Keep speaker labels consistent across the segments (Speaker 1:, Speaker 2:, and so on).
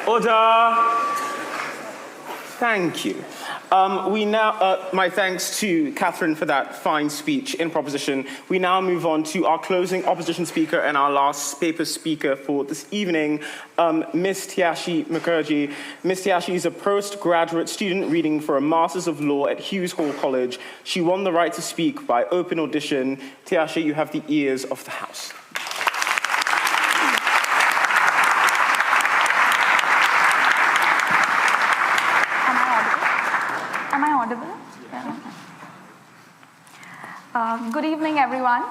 Speaker 1: Order. Thank you. My thanks to Catherine for that fine speech in proposition. We now move on to our closing opposition speaker and our last paper speaker for this evening, Ms. Tiasha Mukherjee. Ms. Tiasha is a postgraduate student reading for a Masters of Law at Hughes Hall College. She won the right to speak by open audition. Tiasha, you have the ears of the House.
Speaker 2: Good evening, everyone.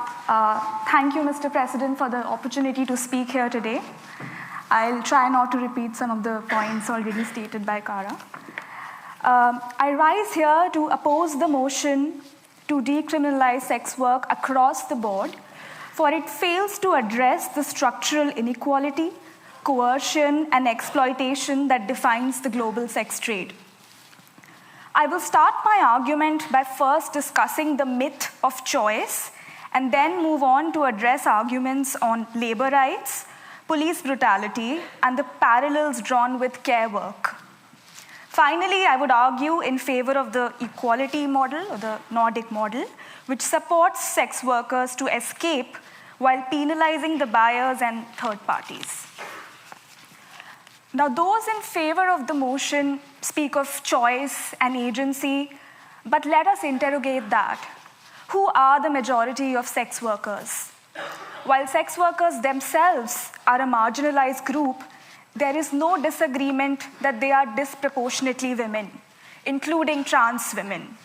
Speaker 2: Thank you, Mr. President, for the opportunity to speak here today. I'll try not to repeat some of the points already stated by Kara. I rise here to oppose the motion to decriminalize sex work across the board, for it fails to address the structural inequality, coercion, and exploitation that defines the global sex trade. I will start my argument by first discussing the myth of choice and then move on to address arguments on labor rights, police brutality, and the parallels drawn with care work. Finally, I would argue in favor of the equality model, or the Nordic model, which supports sex workers to escape while penalizing the buyers and third parties. Now, those in favor of the motion speak of choice and agency, but let us interrogate that. Who are the majority of sex workers? While sex workers themselves are a marginalized group, there is no disagreement that they are disproportionately women, including trans women.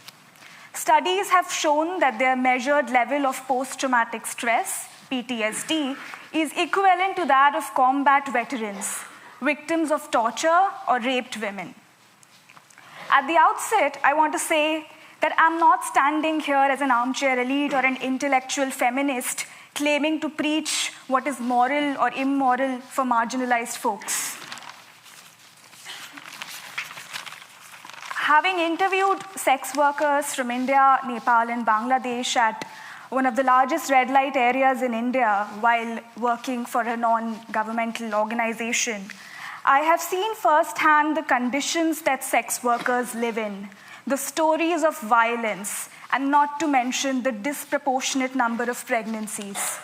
Speaker 2: Studies have shown that their measured level of post-traumatic stress, PTSD, is equivalent to that of combat veterans, victims of torture or raped women. At the outset, I want to say that I'm not standing here as an armchair elite or an intellectual feminist claiming to preach what is moral or immoral for marginalized folks. Having interviewed sex workers from India, Nepal, and Bangladesh at one of the largest red light areas in India while working for a non-governmental organization, I have seen firsthand the conditions that sex workers live in, the stories of violence, and not to mention the disproportionate number of pregnancies.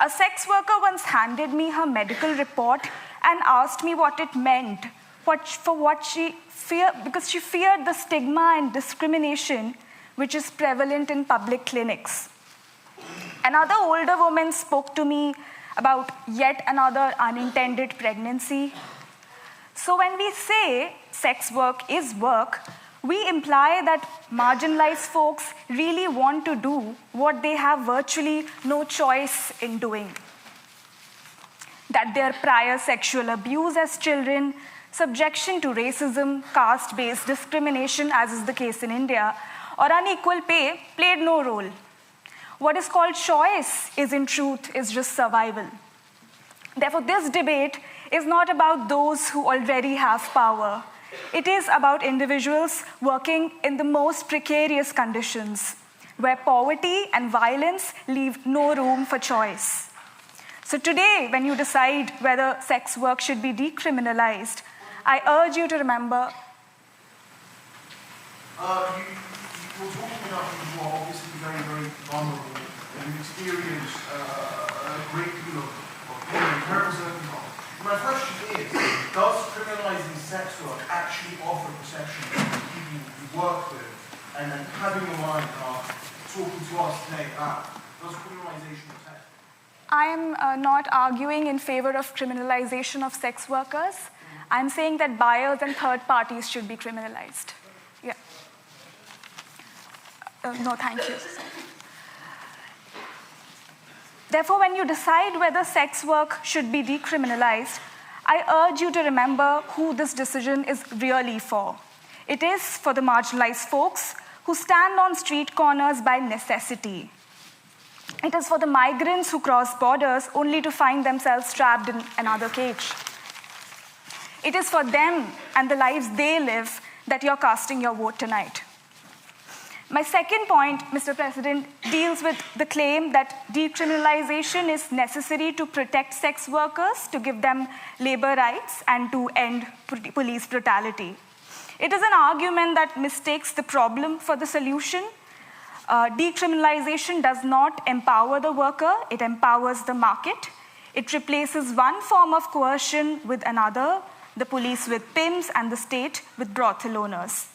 Speaker 2: A sex worker once handed me her medical report and asked me what it meant, because she feared the stigma and discrimination which is prevalent in public clinics. Another older woman spoke to me about yet another unintended pregnancy. So when we say sex work is work, we imply that marginalized folks really want to do what they have virtually no choice in doing. That their prior sexual abuse as children, subjection to racism, caste-based discrimination, as is the case in India, or unequal pay played no role. What is called choice is, in truth, is just survival. Therefore, this debate is not about those who already have power. It is about individuals working in the most precarious conditions, where poverty and violence leave no room for choice. So today, when you decide whether sex work should be decriminalized, I urge you to remember.
Speaker 3: You're talking about people who are obviously very, very vulnerable and who experience a great deal of pain and represent. My question is, does criminalizing sex work actually offer protection to the people you work with? And then having in mind talking to us today about, does criminalization protect?
Speaker 2: I am not arguing in favor of criminalization of sex workers. I'm saying that buyers and third parties should be criminalized. Yeah. No, thank you. Therefore, when you decide whether sex work should be decriminalized, I urge you to remember who this decision is really for. It is for the marginalized folks who stand on street corners by necessity. It is for the migrants who cross borders only to find themselves trapped in another cage. It is for them and the lives they live that you're casting your vote tonight. My second point, Mr. President, deals with the claim that decriminalization is necessary to protect sex workers, to give them labor rights, and to end police brutality. It is an argument that mistakes the problem for the solution. Decriminalization does not empower the worker, it empowers the market. It replaces one form of coercion with another, the police with pimps and the state with brothel owners.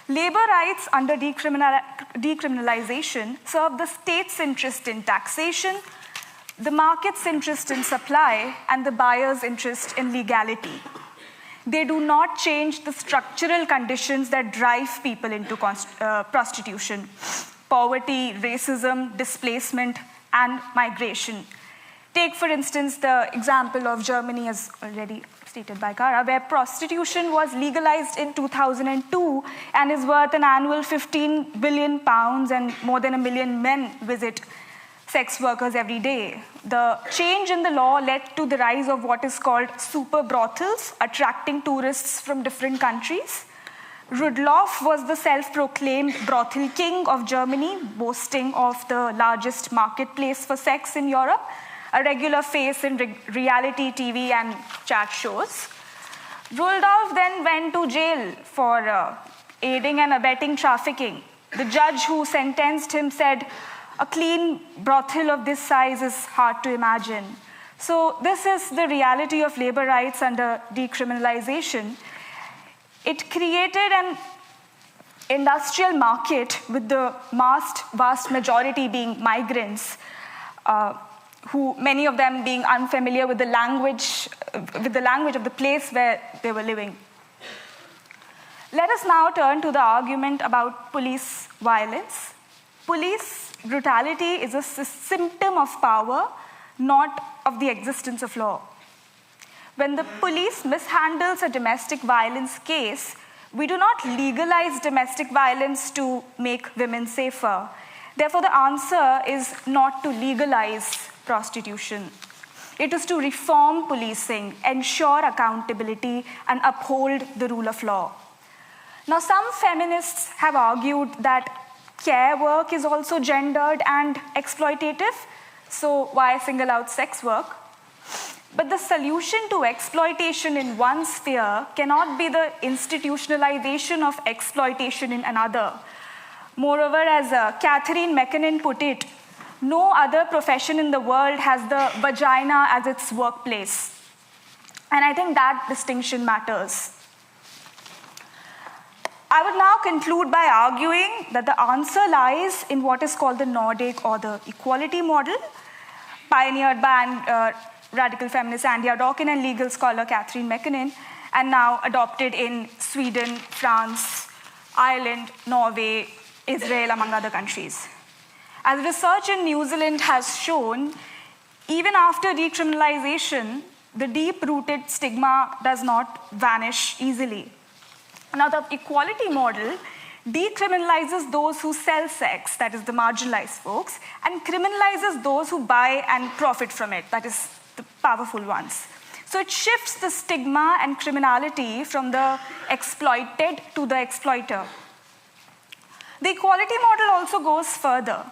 Speaker 2: Labor rights under decriminalization serve the state's interest in taxation, the market's interest in supply, and the buyer's interest in legality. They do not change the structural conditions that drive people into prostitution: poverty, racism, displacement, and migration. Take, for instance, the example of Germany, as already stated by Cara, where prostitution was legalized in 2002 and is worth an annual £15 billion, and more than 1 million men visit sex workers every day. The change in the law led to the rise of what is called super brothels, attracting tourists from different countries. Rudloff was the self-proclaimed brothel king of Germany, boasting of the largest marketplace for sex in Europe, a regular face in reality TV and chat shows. Rudolph then went to jail for aiding and abetting trafficking. The judge who sentenced him said, "A clean brothel of this size is hard to imagine." So this is the reality of labor rights under decriminalization. It created an industrial market with the vast majority being migrants, who many of them being unfamiliar with the language of the place where they were living. Let us now turn to the argument about police violence. Police brutality is a symptom of power, not of the existence of law. When the police mishandles a domestic violence case, we do not legalize domestic violence to make women safer. Therefore, the answer is not to legalize prostitution. It is to reform policing, ensure accountability, and uphold the rule of law. Now, some feminists have argued that care work is also gendered and exploitative, so why single out sex work? But the solution to exploitation in one sphere cannot be the institutionalization of exploitation in another. Moreover, as Catherine McKinnon put it, no other profession in the world has the vagina as its workplace. And I think that distinction matters. I would now conclude by arguing that the answer lies in what is called the Nordic or the equality model, pioneered by radical feminist Andrea Dawkin and legal scholar Catherine McKinnon, and now adopted in Sweden, France, Ireland, Norway, Israel, among other countries. As research in New Zealand has shown, even after decriminalization, the deep-rooted stigma does not vanish easily. Now, the equality model decriminalizes those who sell sex, that is the marginalized folks, and criminalizes those who buy and profit from it, that is the powerful ones. So it shifts the stigma and criminality from the exploited to the exploiter. The equality model also goes further.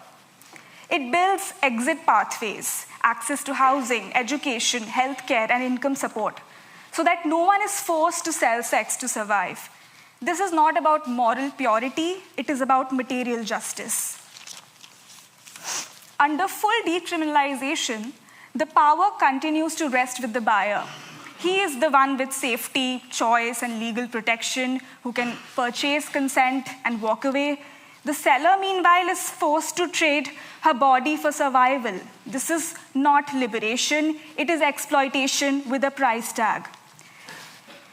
Speaker 2: It builds exit pathways, access to housing, education, healthcare, and income support, so that no one is forced to sell sex to survive. This is not about moral purity, it is about material justice. Under full decriminalization, the power continues to rest with the buyer. He is the one with safety, choice, and legal protection who can purchase consent and walk away. The seller, meanwhile, is forced to trade her body for survival. This is not liberation, it is exploitation with a price tag.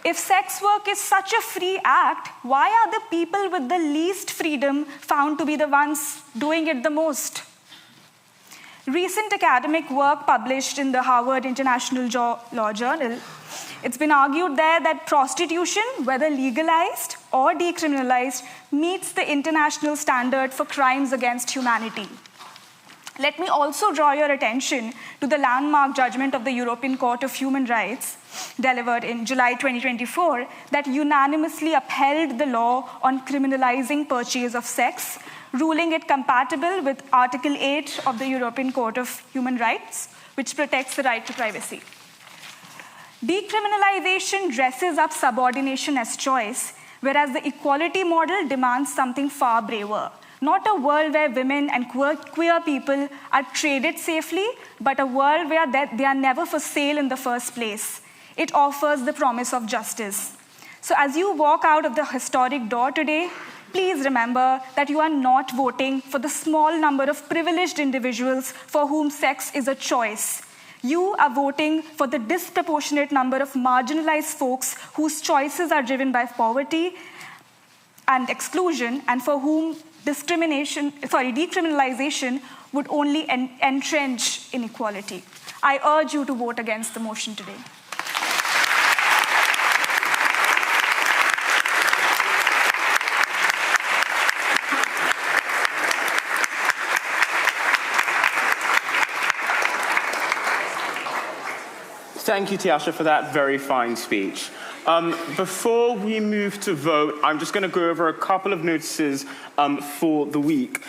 Speaker 2: If sex work is such a free act, why are the people with the least freedom found to be the ones doing it the most? Recent academic work published in the Harvard International Law Journal, it's been argued there that prostitution, whether legalized or decriminalized, meets the international standard for crimes against humanity. Let me also draw your attention to the landmark judgment of the European Court of Human Rights, delivered in July 2024, that unanimously upheld the law on criminalizing purchase of sex, ruling it compatible with Article 8 of the European Court of Human Rights, which protects the right to privacy. Decriminalization dresses up subordination as choice, whereas the equality model demands something far braver. Not a world where women and queer people are traded safely, but a world where they are never for sale in the first place. It offers the promise of justice. So as you walk out of the historic door today, please remember that you are not voting for the small number of privileged individuals for whom sex is a choice. You are voting for the disproportionate number of marginalized folks whose choices are driven by poverty and exclusion, and for whom decriminalization would only entrench inequality. I urge you to vote against the motion today.
Speaker 1: Thank you, Tiasha, for that very fine speech. Before we move to vote, I'm just going to go over a couple of notices for the week.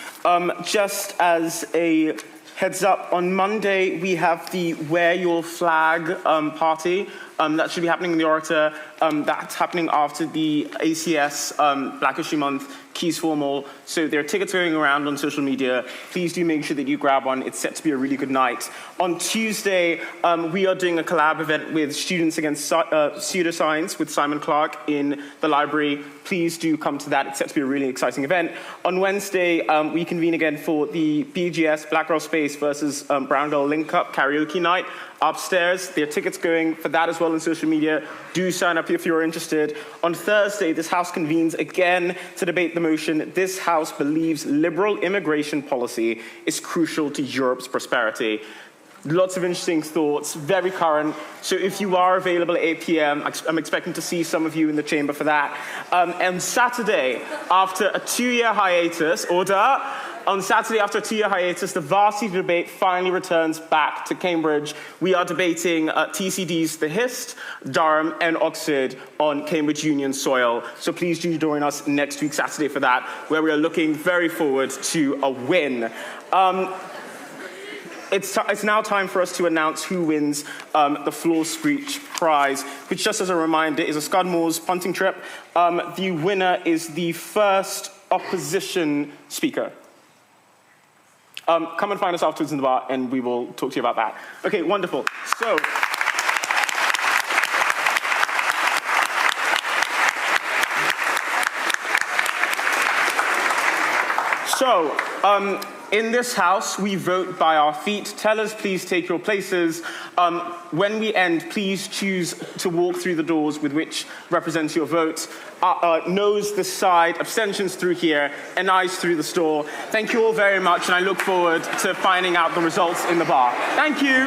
Speaker 1: Just as a heads up, on Monday we have the Wear Your Flag party. That should be happening in the Orator. That's happening after the ACS Black History Month Keys Formal. So there are tickets going around on social media. Please do make sure that you grab one. It's set to be a really good night. On Tuesday, we are doing a collab event with Students Against Pseudoscience with Simon Clark in the library. Please do come to that. It's set to be a really exciting event. On Wednesday, we convene again for the BGS Black Girl Space versus Brown Girl Link Up karaoke night upstairs. There are tickets going for that as well on social media. Do sign up if you're interested. On Thursday, this House convenes again to debate the motion, this House believes liberal immigration policy is crucial to Europe's prosperity. Lots of interesting thoughts, very current. So if you are available at 8 p.m., I'm expecting to see some of you in the chamber for that. And Saturday, after a 2-year hiatus, on Saturday, after a 2-year hiatus, the varsity debate finally returns back to Cambridge. We are debating TCD's The Hist, Durham, and Oxford on Cambridge Union soil. So please do join us next week, Saturday, for that, where we are looking very forward to a win. It's now time for us to announce who wins the Floor Screech Prize, which, just as a reminder, is a Scudmore's punting trip. The winner is the first opposition speaker. Come and find us afterwards in the bar, and we will talk to you about that. Okay, wonderful. So, in this House, we vote by our feet. Tellers, please take your places. When we end, please choose to walk through the doors with which represents your vote. Noes this side, abstentions through here, and ayes through the store. Thank you all very much, and I look forward to finding out the results in the bar. Thank you.